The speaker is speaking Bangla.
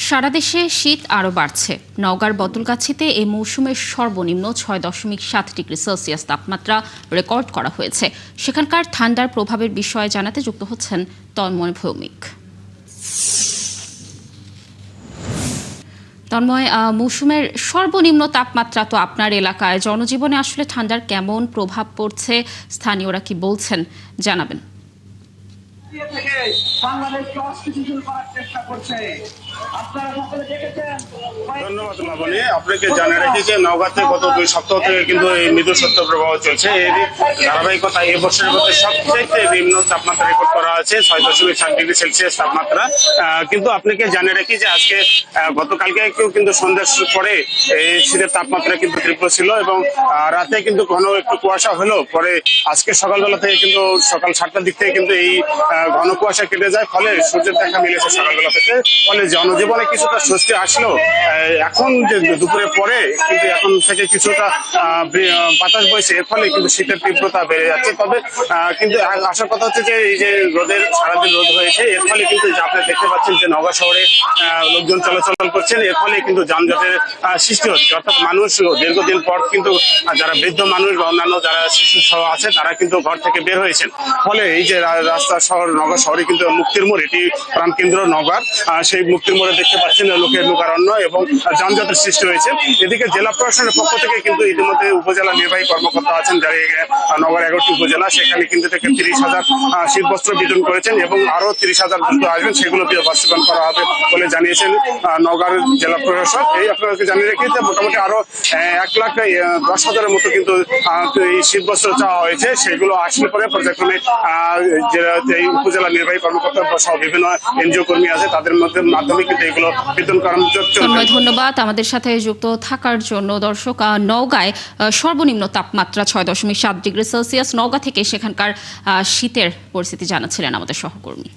সারা দেশে শীত আরও বাড়ছে। নওগাঁর বদলগাছিতে এই মৌসুমের সর্বনিম্ন ৬.৭ ডিগ্রি সেলসিয়াস তাপমাত্রা রেকর্ড করা হয়েছে। সেখানকার ঠান্ডার প্রভাবের বিষয়ে জানাতে যুক্ত হচ্ছেন তন্ময় ভৌমিক। তন্ময়, মৌসুমের সর্বনিম্ন তাপমাত্রা তো আপনার এলাকায়, জনজীবনে আসলে ঠান্ডার কেমন প্রভাব পড়ছে, স্থানীয়রা কি বলছেন জানাবেন। ধন্যবাদ লাবণী। আপনাকে জানিয়ে রাখি যে নওগাঁতে গত 2 সপ্তাহ থেকে কিন্তু এই মৃদু শৈত্যপ্রবাহ চলছে। এর ধারাবাহিকতা এই বছরের মধ্যে সবচেয়ে নিম্ন তাপমাত্রা রেকর্ড করা হয়েছে 6.7 ডিগ্রি সেলসিয়াস তাপমাত্রা। কিন্তু আপনাকে জানিয়ে রাখি যে আজকে গতকালকে কিন্তু সন্ধ্যার পরে এই শীতের তাপমাত্রা কিন্তু তীব্র ছিল এবং রাতে কিন্তু ঘন একটু কুয়াশা হলো। পরে আজকে সকালবেলা থেকে কিন্তু সকাল 7টার দিক থেকে কিন্তু এই ঘন কুয়াশা কেটে যায়, ফলে সূর্যের দেখা মিলেছে সকালবেলা থেকে। ফলে জনজীবনে কিছুটা স্বস্তি আসলেও এখন যে দুপুরের পরে কিন্তু এখন থেকে কিছুটা বাতাস বইছে, এর ফলে কিন্তু শীতের তীব্রতা বেড়ে যাচ্ছে। তবে কিন্তু আসার কথা হচ্ছে যে এই যে রোদের সারাদিন রোদ হয়েছে, এর ফলে কিন্তু আপনারা দেখতে পাচ্ছেন যে নওগাঁ শহরে লোকজন চলাচল করছেন, এর ফলে কিন্তু যানজটের সৃষ্টি হচ্ছে। অর্থাৎ মানুষ দীর্ঘদিন পর কিন্তু যারা বৃদ্ধ মানুষ বা অন্যান্য যারা শিশু সহ আছে তারা কিন্তু ঘর থেকে বের হয়েছেন। ফলে এই যে রাস্তা শহর নওগাঁ শহরে কিন্তু মুক্তির মোড়, এটি প্রাণকেন্দ্র নওগাঁর, সেই মুক্তির মোড়ে দেখতে পাচ্ছেন লোকের লোকারণ্য এবং যানজটের সৃষ্টি হয়েছে। এদিকে জেলা প্রশাসনের পক্ষ থেকে কিন্তু ইতিমধ্যে উপজেলা নির্বাহী কর্মকর্তা আছেন যারা নওগাঁর 11টি উপজেলা, সেখানে কিন্তু থেকে 30,000 শীতবস্ত্র বিতরণ করেছেন এবং আরো 30,000 যুক্ত আসবেন, সেগুলো বাস্তবায়ন করা হবে বলে জানিয়েছেন নওগাঁর জেলা প্রশাসক। এই আপনাদেরকে জানিয়ে রেখে যে মোটামুটি আরো 1,10,000-এর মতো কিন্তু এই শীতবস্ত্র চাওয়া হয়েছে। সেগুলো আসলে পরে পর্যায়ক্রমে এই উপজেলা নির্বাহী কর্মকর্তা সহ বিভিন্ন এনজিও কর্মী আছে, তাদের মাধ্যমে কিন্তু এগুলো বিতরণ করানো চলবে। ধন্যবাদ আমাদের সাথে যুক্ত থাকার জন্য। দর্শক, নওগাঁয় সর্বনিম্ন তাপমাত্রা 6.7 ডিগ্রি সেলসিয়াস। নওগাঁ থেকে সেখানকার শীতের পরিস্থিতি জানাচ্ছিলেন আমাদের সহকর্মী।